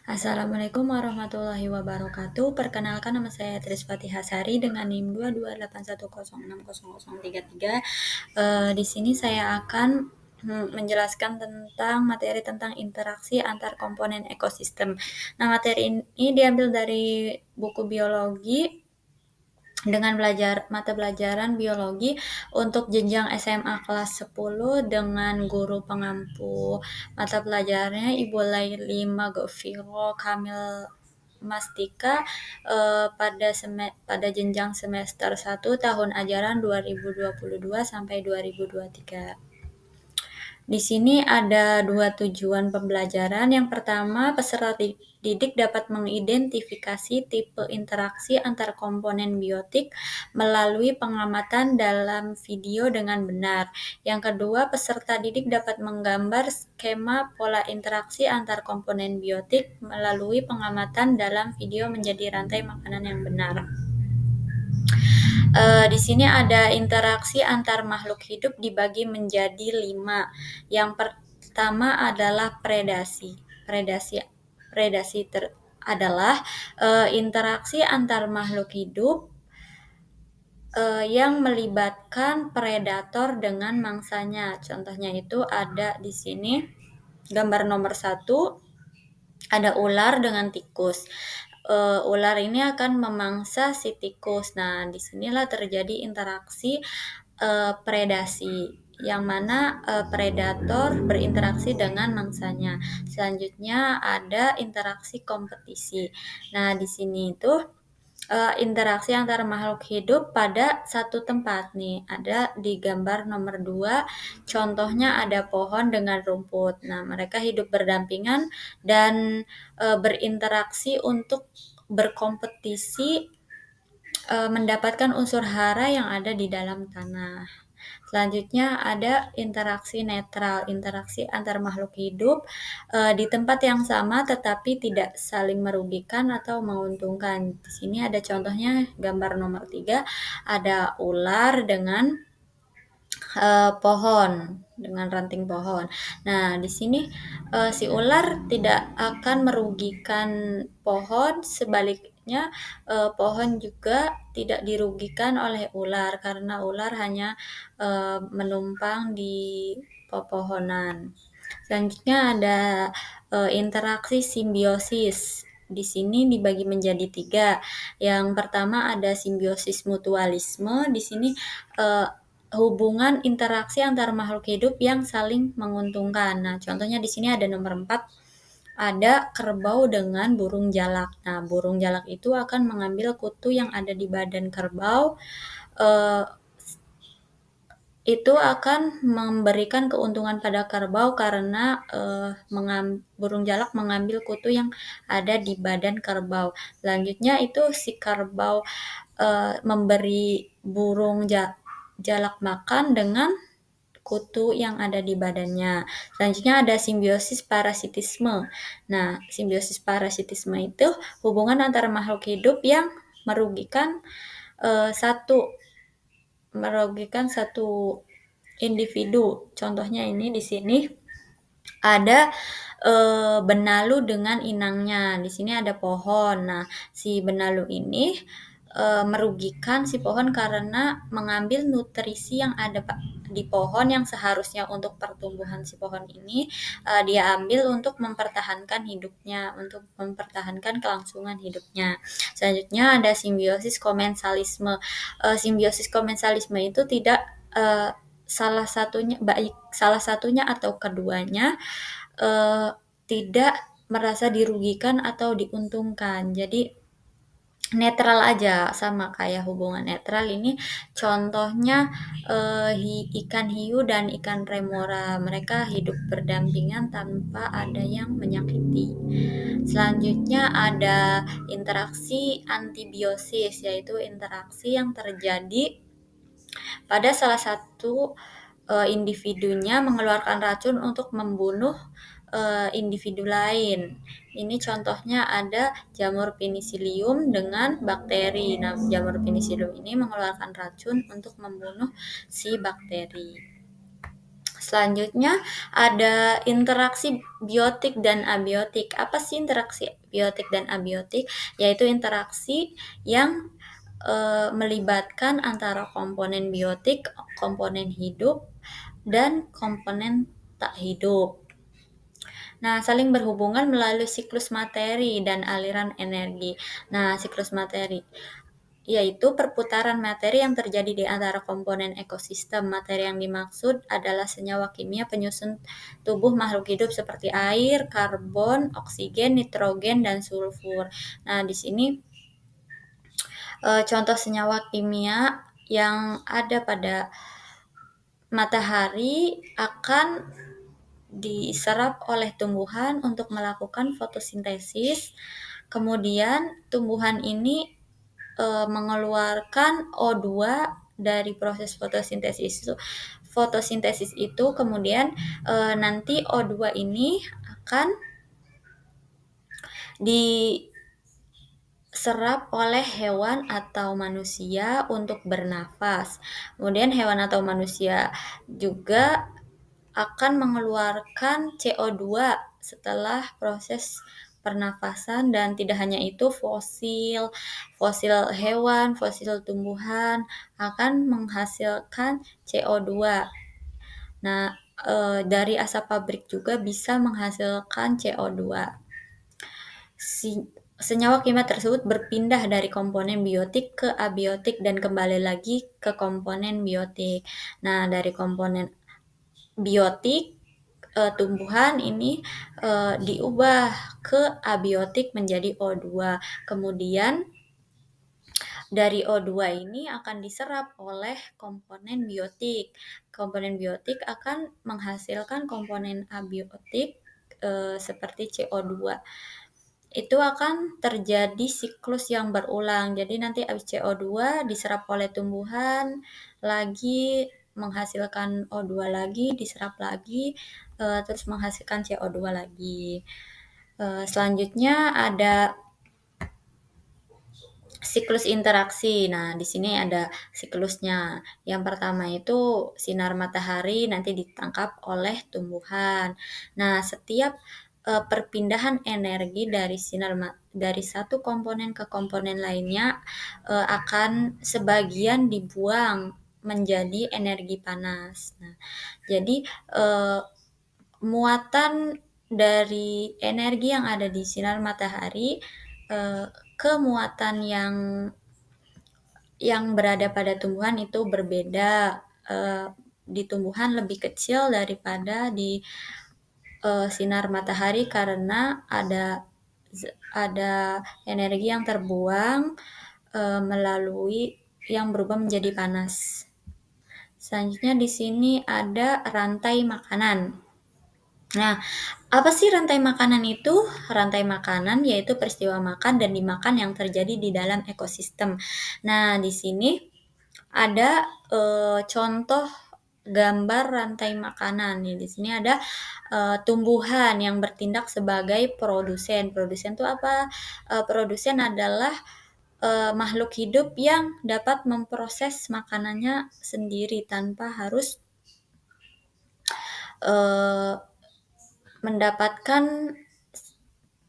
Assalamualaikum warahmatullahi wabarakatuh. Perkenalkan, nama saya Triswati Hasari dengan NIM 2281060033. Di sini saya akan menjelaskan tentang materi tentang interaksi antar komponen ekosistem. Nah, materi ini diambil dari buku biologi dengan mata pelajaran biologi untuk jenjang SMA kelas 10 dengan guru pengampu mata pelajarannya Ibu Laili Magofiro Kamil Mastika pada jenjang semester 1 tahun ajaran 2022 sampai 2023. Di sini ada dua tujuan pembelajaran. Yang pertama, peserta didik dapat mengidentifikasi tipe interaksi antar komponen biotik melalui pengamatan dalam video dengan benar. Yang kedua, peserta didik dapat menggambar skema pola interaksi antar komponen biotik melalui pengamatan dalam video menjadi rantai makanan yang benar. Di sini ada interaksi antar makhluk hidup dibagi menjadi 5. Yang pertama adalah predasi. Predasi adalah interaksi antar makhluk hidup yang melibatkan predator dengan mangsanya. Contohnya itu ada di sini gambar nomor 1, ada ular dengan tikus. Ular ini akan memangsa si tikus. Nah, disinilah terjadi interaksi predasi, yang mana predator berinteraksi dengan mangsanya. Selanjutnya ada interaksi kompetisi. Nah, di sini itu interaksi antara makhluk hidup pada satu tempat nih. Ada di gambar nomor 2, contohnya ada pohon dengan rumput. Nah, mereka hidup berdampingan dan berinteraksi untuk berkompetisi mendapatkan unsur hara yang ada di dalam tanah. Selanjutnya ada interaksi netral, interaksi antar makhluk hidup di tempat yang sama tetapi tidak saling merugikan atau menguntungkan. Di sini ada contohnya gambar nomor 3, ada ular dengan pohon, dengan ranting pohon. Nah, di sini si ular tidak akan merugikan pohon, sebaliknya pohon juga tidak dirugikan oleh ular karena ular hanya menumpang di pepohonan. Selanjutnya ada interaksi simbiosis. Di sini dibagi menjadi 3. Yang pertama ada simbiosis mutualisme. Di sini hubungan interaksi antar makhluk hidup yang saling menguntungkan. Nah, contohnya di sini ada nomor 4, ada kerbau dengan burung jalak. Nah, burung jalak itu akan mengambil kutu yang ada di badan kerbau, itu akan memberikan keuntungan pada kerbau karena burung jalak mengambil kutu yang ada di badan kerbau. Selanjutnya itu si kerbau memberi burung jalak makan dengan kutu yang ada di badannya. Selanjutnya ada simbiosis parasitisme. Nah, simbiosis parasitisme itu hubungan antara makhluk hidup yang merugikan satu individu. Contohnya ini di sini ada benalu dengan inangnya. Di sini ada pohon. Nah, si benalu ini merugikan si pohon karena mengambil nutrisi yang ada di pohon yang seharusnya untuk pertumbuhan si pohon ini dia ambil untuk mempertahankan hidupnya, untuk mempertahankan kelangsungan hidupnya. Selanjutnya ada simbiosis komensalisme. Simbiosis komensalisme itu tidak salah satunya atau keduanya tidak merasa dirugikan atau diuntungkan. Jadi netral aja, sama kayak hubungan netral ini. Contohnya ikan hiu dan ikan remora, mereka hidup berdampingan tanpa ada yang menyakiti. Selanjutnya ada interaksi antibiosis, yaitu interaksi yang terjadi pada salah satu individunya mengeluarkan racun untuk membunuh individu lain. Ini contohnya ada jamur penicillium dengan bakteri. Nah, jamur penicillium ini mengeluarkan racun untuk membunuh si bakteri. Selanjutnya ada interaksi biotik dan abiotik. Apa sih interaksi biotik dan abiotik? Yaitu interaksi yang melibatkan antara komponen biotik, komponen hidup, dan komponen tak hidup. Nah, saling berhubungan melalui siklus materi dan aliran energi. Nah, siklus materi yaitu perputaran materi yang terjadi di antara komponen ekosistem. Materi yang dimaksud adalah senyawa kimia penyusun tubuh makhluk hidup seperti air, karbon, oksigen, nitrogen, dan sulfur. Nah, di sini contoh senyawa kimia yang ada pada matahari akan diserap oleh tumbuhan untuk melakukan fotosintesis. Kemudian tumbuhan ini mengeluarkan O2 dari proses fotosintesis itu. Fotosintesis itu kemudian nanti O2 ini akan diserap oleh hewan atau manusia untuk bernafas. Kemudian hewan atau manusia juga akan mengeluarkan CO2 setelah proses pernafasan, dan tidak hanya itu, fosil hewan, fosil tumbuhan akan menghasilkan CO2. Nah, dari asap pabrik juga bisa menghasilkan CO2. Senyawa kimia tersebut berpindah dari komponen biotik ke abiotik dan kembali lagi ke komponen biotik. Nah, dari komponen biotik tumbuhan ini diubah ke abiotik menjadi O2. Kemudian dari O2 ini akan diserap oleh komponen biotik. Komponen biotik akan menghasilkan komponen abiotik seperti CO2. Itu akan terjadi siklus yang berulang. Jadi nanti CO2 diserap oleh tumbuhan, lagi menghasilkan O2 lagi, diserap lagi, terus menghasilkan CO2 lagi. Selanjutnya ada siklus interaksi. Nah, di sini ada siklusnya. Yang pertama itu sinar matahari nanti ditangkap oleh tumbuhan. Nah, setiap perpindahan energi dari dari satu komponen ke komponen lainnya akan sebagian dibuang menjadi energi panas. Nah, jadi muatan dari energi yang ada di sinar matahari ke muatan yang berada pada tumbuhan itu berbeda. Di tumbuhan lebih kecil daripada di sinar matahari karena ada energi yang terbuang melalui yang berubah menjadi panas. Selanjutnya di sini ada rantai makanan. Nah, apa sih rantai makanan itu? Rantai makanan yaitu peristiwa makan dan dimakan yang terjadi di dalam ekosistem. Nah, di sini ada contoh gambar rantai makanan. Nih, di sini ada tumbuhan yang bertindak sebagai produsen. Produsen itu apa? Produsen adalah makhluk hidup yang dapat memproses makanannya sendiri tanpa harus mendapatkan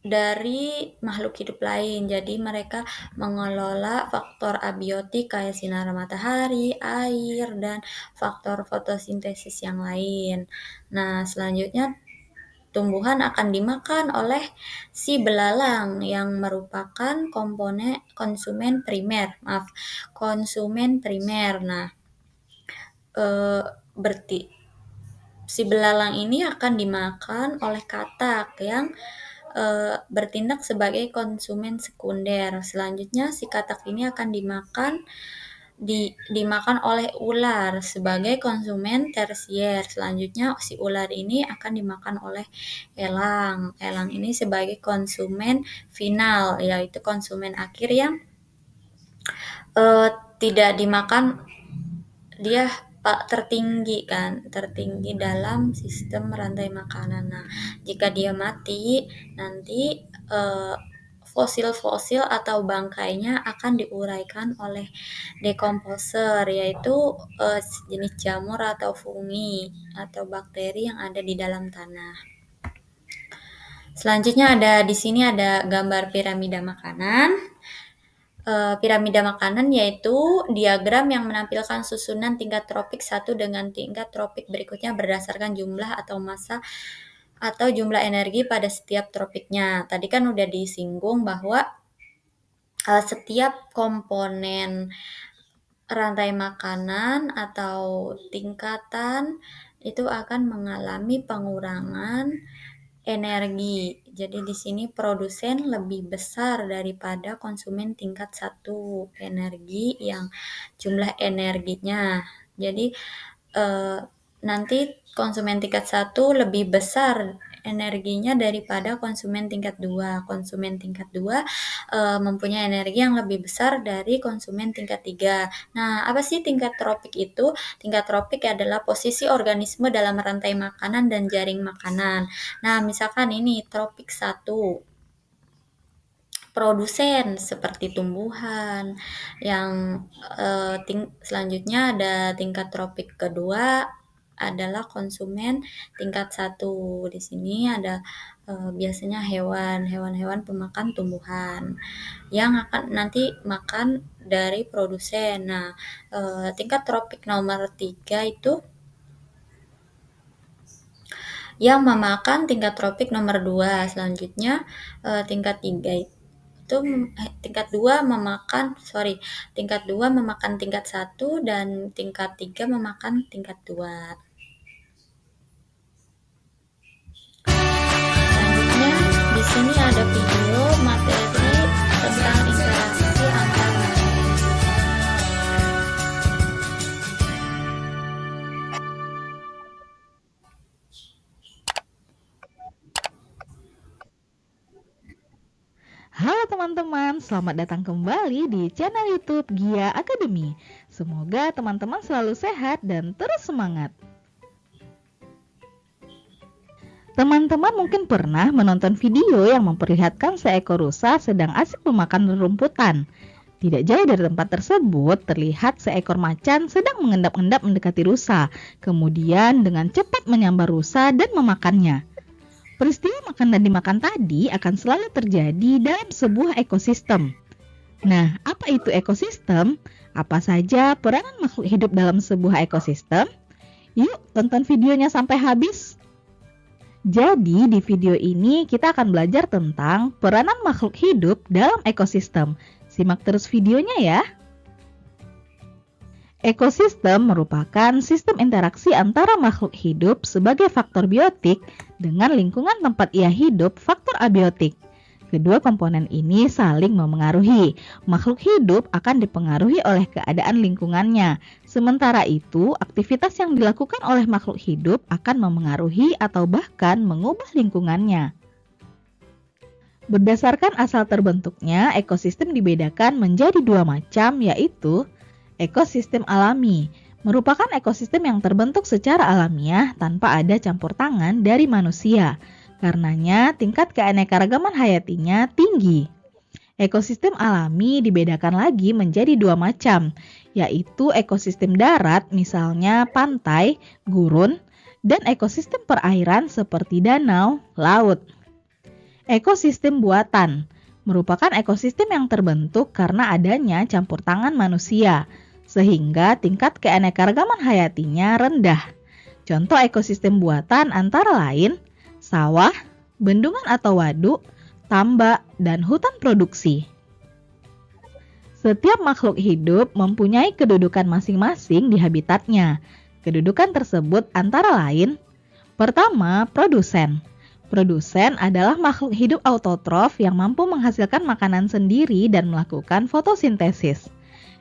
dari makhluk hidup lain. Jadi mereka mengelola faktor abiotik kayak sinar matahari, air, dan faktor fotosintesis yang lain. Nah, selanjutnya tumbuhan akan dimakan oleh si belalang yang merupakan konsumen primer. Nah, berarti si belalang ini akan dimakan oleh katak yang bertindak sebagai konsumen sekunder. Selanjutnya si katak ini akan dimakan oleh ular sebagai konsumen tersier. Selanjutnya si ular ini akan dimakan oleh elang. Elang ini sebagai konsumen final, yaitu konsumen akhir yang tidak dimakan, dia tertinggi dalam sistem rantai makanan. Nah, jika dia mati, nanti fosil-fosil atau bangkainya akan diuraikan oleh dekomposer, yaitu jenis jamur atau fungi atau bakteri yang ada di dalam tanah. Selanjutnya di sini ada gambar piramida makanan. Piramida makanan yaitu diagram yang menampilkan susunan tingkat tropik satu dengan tingkat tropik berikutnya berdasarkan jumlah atau massa atau jumlah energi pada setiap tropiknya. Tadi kan udah disinggung bahwa setiap komponen rantai makanan atau tingkatan itu akan mengalami pengurangan energi. Jadi di sini produsen lebih besar daripada konsumen tingkat satu energi yang jumlah energinya. Jadi nanti konsumen tingkat satu lebih besar energinya daripada konsumen tingkat 2. Konsumen tingkat 2 mempunyai energi yang lebih besar dari konsumen tingkat 3. Nah, apa sih tingkat tropik itu? Tingkat tropik adalah posisi organisme dalam rantai makanan dan jaring makanan. Nah, misalkan ini tropik 1. Produsen seperti tumbuhan yang selanjutnya ada tingkat tropik kedua adalah konsumen tingkat 1. Di sini ada biasanya hewan-hewan pemakan tumbuhan yang akan nanti makan dari produsen. Nah, tingkat tropik nomor 3 itu yang memakan tingkat tropik nomor 2. Selanjutnya tingkat 3 itu tingkat 2 memakan tingkat 1 dan tingkat 3 memakan tingkat 2. Selanjutnya di sini ada video materi tentang interaksi antar manusia. Halo teman-teman, selamat datang kembali di channel YouTube Gia Academy. Semoga teman-teman selalu sehat dan terus semangat. Teman-teman mungkin pernah menonton video yang memperlihatkan seekor rusa sedang asik memakan rerumputan. Tidak jauh dari tempat tersebut, terlihat seekor macan sedang mengendap-endap mendekati rusa, kemudian dengan cepat menyambar rusa dan memakannya. Peristiwa makan dan dimakan tadi akan selalu terjadi dalam sebuah ekosistem. Nah, apa itu ekosistem? Apa saja peranan makhluk hidup dalam sebuah ekosistem? Yuk, tonton videonya sampai habis. Jadi, di video ini kita akan belajar tentang peranan makhluk hidup dalam ekosistem. Simak terus videonya ya. Ekosistem merupakan sistem interaksi antara makhluk hidup sebagai faktor biotik dengan lingkungan tempat ia hidup, faktor abiotik. Kedua komponen ini saling memengaruhi. Makhluk hidup akan dipengaruhi oleh keadaan lingkungannya. Sementara itu, aktivitas yang dilakukan oleh makhluk hidup akan memengaruhi atau bahkan mengubah lingkungannya. Berdasarkan asal terbentuknya, ekosistem dibedakan menjadi dua macam, yaitu ekosistem alami, merupakan ekosistem yang terbentuk secara alamiah tanpa ada campur tangan dari manusia. Karenanya, tingkat keanekaragaman hayatinya tinggi. Ekosistem alami dibedakan lagi menjadi dua macam, yaitu ekosistem darat, misalnya pantai, gurun, dan ekosistem perairan seperti danau, laut. Ekosistem buatan merupakan ekosistem yang terbentuk karena adanya campur tangan manusia, sehingga tingkat keanekaragaman hayatinya rendah. Contoh ekosistem buatan antara lain sawah, bendungan atau waduk, tambak, dan hutan produksi. Setiap makhluk hidup mempunyai kedudukan masing-masing di habitatnya. Kedudukan tersebut antara lain: pertama, produsen. Produsen adalah makhluk hidup autotrof yang mampu menghasilkan makanan sendiri dan melakukan fotosintesis.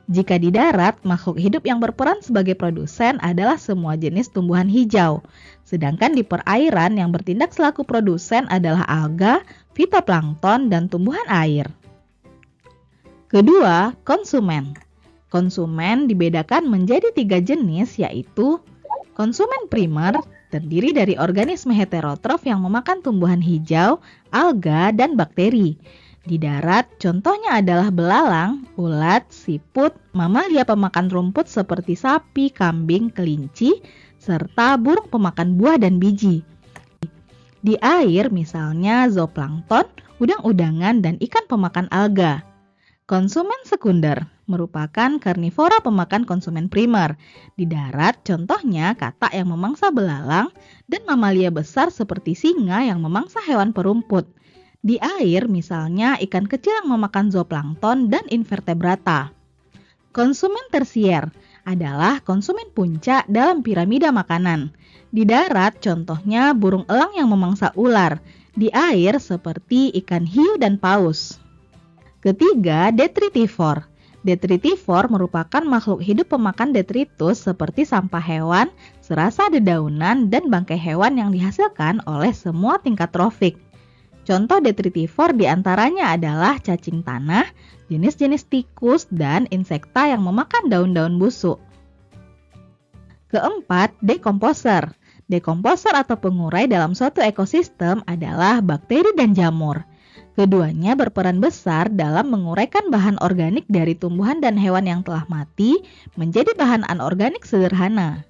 Jika di darat, makhluk hidup yang berperan sebagai produsen adalah semua jenis tumbuhan hijau. Sedangkan di perairan yang bertindak selaku produsen adalah alga, fitoplankton, dan tumbuhan air. Kedua, konsumen. Konsumen dibedakan menjadi 3 jenis, yaitu konsumen primer, terdiri dari organisme heterotrof yang memakan tumbuhan hijau, alga, dan bakteri. Di darat, contohnya adalah belalang, ulat, siput, mamalia pemakan rumput seperti sapi, kambing, kelinci, serta burung pemakan buah dan biji. Di air, misalnya zooplankton, udang-udangan, dan ikan pemakan alga. Konsumen sekunder merupakan karnivora pemakan konsumen primer. Di darat, contohnya katak yang memangsa belalang dan mamalia besar seperti singa yang memangsa hewan perumput. Di air, misalnya ikan kecil yang memakan zooplankton dan invertebrata. Konsumen tersier adalah konsumen puncak dalam piramida makanan. Di darat, contohnya burung elang yang memangsa ular. Di air, seperti ikan hiu dan paus. Ketiga, detritivor. Detritivor merupakan makhluk hidup pemakan detritus seperti sampah hewan, serasa dedaunan, dan bangkai hewan yang dihasilkan oleh semua tingkat trofik. Contoh detritivor diantaranya adalah cacing tanah, jenis-jenis tikus, dan insekta yang memakan daun-daun busuk. Keempat, dekomposer. Dekomposer atau pengurai dalam suatu ekosistem adalah bakteri dan jamur. Keduanya berperan besar dalam menguraikan bahan organik dari tumbuhan dan hewan yang telah mati menjadi bahan anorganik sederhana.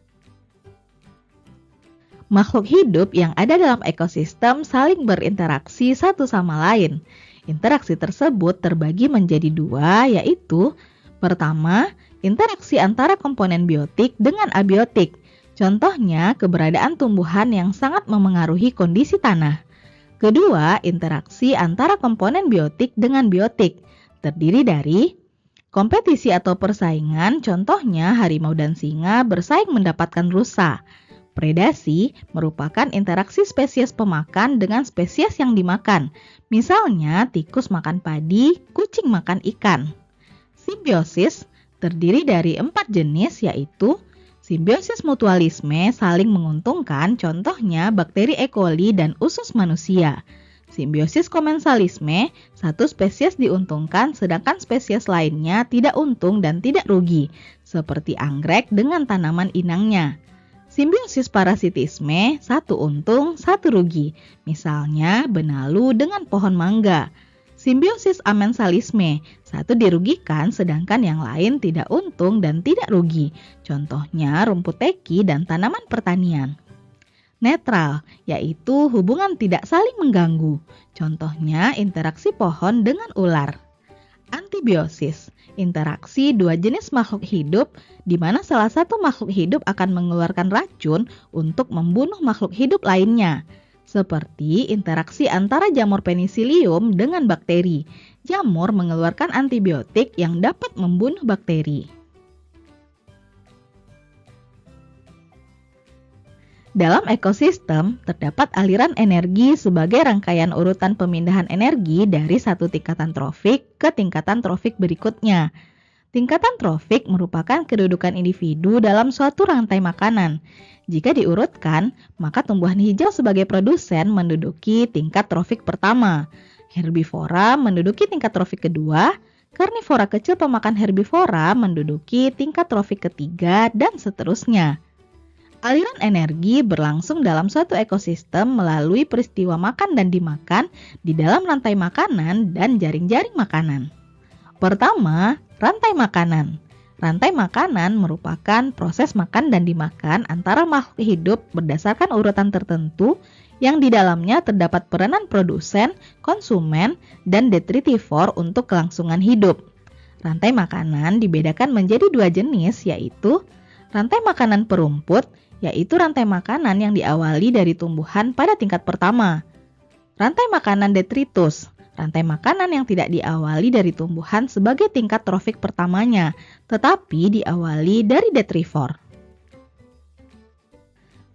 Makhluk hidup yang ada dalam ekosistem saling berinteraksi satu sama lain. Interaksi tersebut terbagi menjadi dua, yaitu pertama, interaksi antara komponen biotik dengan abiotik. Contohnya, keberadaan tumbuhan yang sangat memengaruhi kondisi tanah. Kedua, interaksi antara komponen biotik dengan biotik, terdiri dari kompetisi atau persaingan, contohnya harimau dan singa bersaing mendapatkan rusa. Predasi merupakan interaksi spesies pemakan dengan spesies yang dimakan. Misalnya, tikus makan padi, kucing makan ikan. Simbiosis terdiri dari 4 jenis, yaitu simbiosis mutualisme, saling menguntungkan, contohnya bakteri E. coli dan usus manusia. Simbiosis komensalisme, satu spesies diuntungkan sedangkan spesies lainnya tidak untung dan tidak rugi, seperti anggrek dengan tanaman inangnya. Simbiosis parasitisme, satu untung, satu rugi, misalnya benalu dengan pohon mangga. Simbiosis amensalisme, satu dirugikan sedangkan yang lain tidak untung dan tidak rugi, contohnya rumput teki dan tanaman pertanian. Netral, yaitu hubungan tidak saling mengganggu, contohnya interaksi pohon dengan ular. Antibiosis, interaksi dua jenis makhluk hidup di mana salah satu makhluk hidup akan mengeluarkan racun untuk membunuh makhluk hidup lainnya. Seperti interaksi antara jamur penicillium dengan bakteri. Jamur mengeluarkan antibiotik yang dapat membunuh bakteri. Dalam ekosistem, terdapat aliran energi sebagai rangkaian urutan pemindahan energi dari satu tingkatan trofik ke tingkatan trofik berikutnya. Tingkatan trofik merupakan kedudukan individu dalam suatu rantai makanan. Jika diurutkan, maka tumbuhan hijau sebagai produsen menduduki tingkat trofik pertama. Herbivora menduduki tingkat trofik kedua, karnivora kecil pemakan herbivora menduduki tingkat trofik ketiga, dan seterusnya. Aliran energi berlangsung dalam suatu ekosistem melalui peristiwa makan dan dimakan di dalam rantai makanan dan jaring-jaring makanan. Pertama, rantai makanan. Rantai makanan merupakan proses makan dan dimakan antara makhluk hidup berdasarkan urutan tertentu yang di dalamnya terdapat peranan produsen, konsumen, dan detritivor untuk kelangsungan hidup. Rantai makanan dibedakan menjadi dua jenis, yaitu rantai makanan perumput, yaitu rantai makanan yang diawali dari tumbuhan pada tingkat pertama. Rantai makanan detritus, rantai makanan yang tidak diawali dari tumbuhan sebagai tingkat trofik pertamanya, tetapi diawali dari detrivor.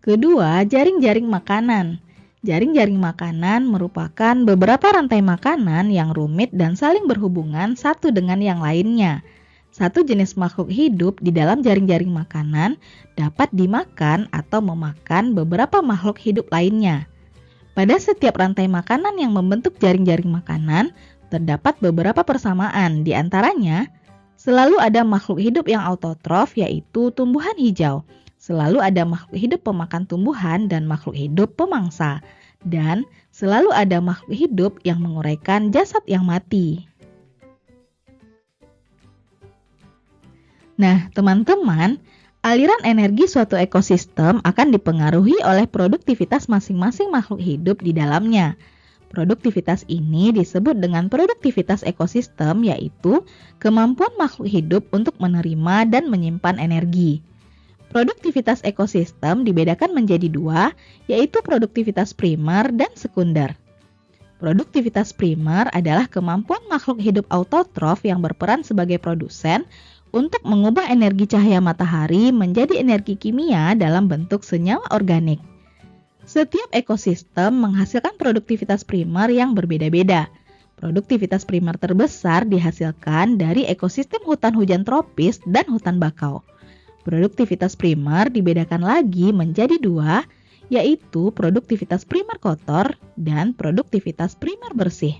Kedua, jaring-jaring makanan. Jaring-jaring makanan merupakan beberapa rantai makanan yang rumit dan saling berhubungan satu dengan yang lainnya. Satu jenis makhluk hidup di dalam jaring-jaring makanan dapat dimakan atau memakan beberapa makhluk hidup lainnya. Pada setiap rantai makanan yang membentuk jaring-jaring makanan, terdapat beberapa persamaan, di antaranya selalu ada makhluk hidup yang autotrof, yaitu tumbuhan hijau. Selalu ada makhluk hidup pemakan tumbuhan dan makhluk hidup pemangsa. Dan Selalu ada makhluk hidup yang menguraikan jasad yang mati. Nah, teman-teman, aliran energi suatu ekosistem akan dipengaruhi oleh produktivitas masing-masing makhluk hidup di dalamnya. Produktivitas ini disebut dengan produktivitas ekosistem, yaitu kemampuan makhluk hidup untuk menerima dan menyimpan energi. Produktivitas ekosistem dibedakan menjadi dua, yaitu produktivitas primer dan sekunder. Produktivitas primer adalah kemampuan makhluk hidup autotrof yang berperan sebagai produsen untuk mengubah energi cahaya matahari menjadi energi kimia dalam bentuk senyawa organik. Setiap ekosistem menghasilkan produktivitas primer yang berbeda-beda. Produktivitas primer terbesar dihasilkan dari ekosistem hutan hujan tropis dan hutan bakau. Produktivitas primer dibedakan lagi menjadi dua, yaitu produktivitas primer kotor dan produktivitas primer bersih.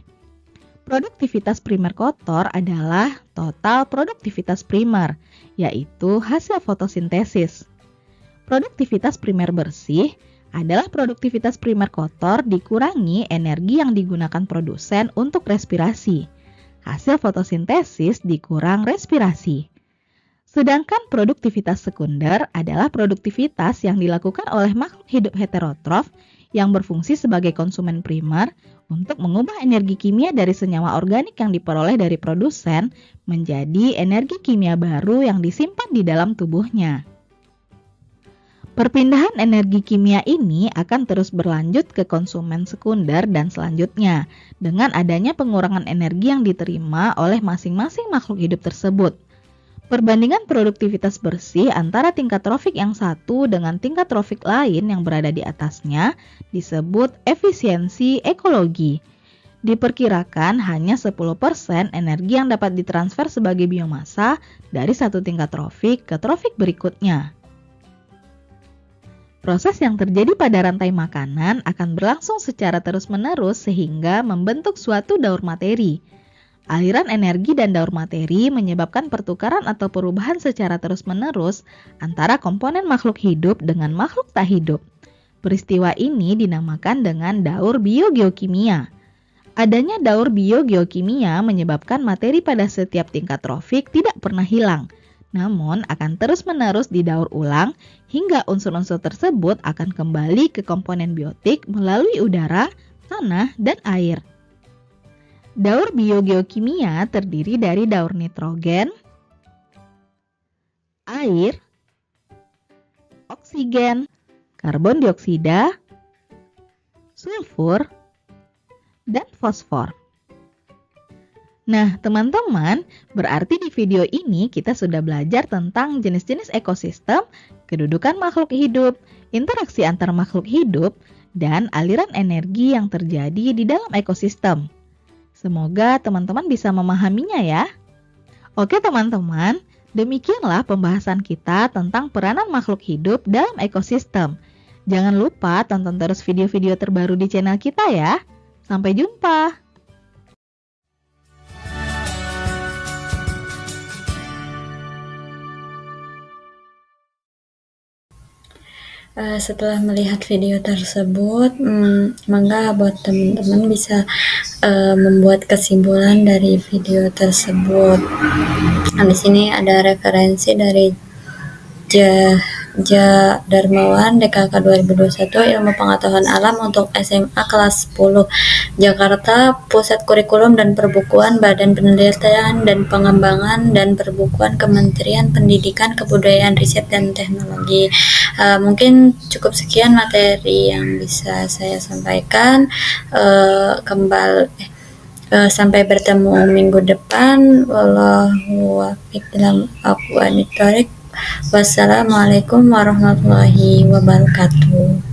Produktivitas primer kotor adalah total produktivitas primer, yaitu hasil fotosintesis. Produktivitas primer bersih adalah produktivitas primer kotor dikurangi energi yang digunakan produsen untuk respirasi. Hasil fotosintesis dikurang respirasi. Sedangkan produktivitas sekunder adalah produktivitas yang dilakukan oleh makhluk hidup heterotrof yang berfungsi sebagai konsumen primer untuk mengubah energi kimia dari senyawa organik yang diperoleh dari produsen menjadi energi kimia baru yang disimpan di dalam tubuhnya. Perpindahan energi kimia ini akan terus berlanjut ke konsumen sekunder dan selanjutnya dengan adanya pengurangan energi yang diterima oleh masing-masing makhluk hidup tersebut. Perbandingan produktivitas bersih antara tingkat trofik yang satu dengan tingkat trofik lain yang berada di atasnya disebut efisiensi ekologi. Diperkirakan hanya 10% energi yang dapat ditransfer sebagai biomasa dari satu tingkat trofik ke trofik berikutnya. Proses yang terjadi pada rantai makanan akan berlangsung secara terus-menerus sehingga membentuk suatu daur materi. Aliran energi dan daur materi menyebabkan pertukaran atau perubahan secara terus-menerus antara komponen makhluk hidup dengan makhluk tak hidup. Peristiwa ini dinamakan dengan daur biogeokimia. Adanya daur biogeokimia menyebabkan materi pada setiap tingkat trofik tidak pernah hilang, namun akan terus-menerus didaur ulang hingga unsur-unsur tersebut akan kembali ke komponen biotik melalui udara, tanah, dan air. Daur biogeokimia terdiri dari daur nitrogen, air, oksigen, karbon dioksida, sulfur, dan fosfor. Nah, teman-teman, berarti di video ini kita sudah belajar tentang jenis-jenis ekosistem, kedudukan makhluk hidup, interaksi antar makhluk hidup, dan aliran energi yang terjadi di dalam ekosistem. Semoga teman-teman bisa memahaminya ya. Oke teman-teman, demikianlah pembahasan kita tentang peranan makhluk hidup dalam ekosistem. Jangan lupa tonton terus video-video terbaru di channel kita ya. Sampai jumpa. Setelah melihat video tersebut, mangga buat teman-teman bisa membuat kesimpulan dari video tersebut. Nah, di sini ada referensi dari Darmawan DKK 2021 Ilmu Pengetahuan Alam untuk SMA kelas 10 Jakarta, Pusat Kurikulum dan Perbukuan Badan Penelitian dan Pengembangan dan Perbukuan Kementerian Pendidikan Kebudayaan Riset dan Teknologi. Mungkin cukup sekian materi yang bisa saya sampaikan. Sampai bertemu minggu depan. Wallahu a'lam. Wassalamualaikum warahmatullahi wabarakatuh.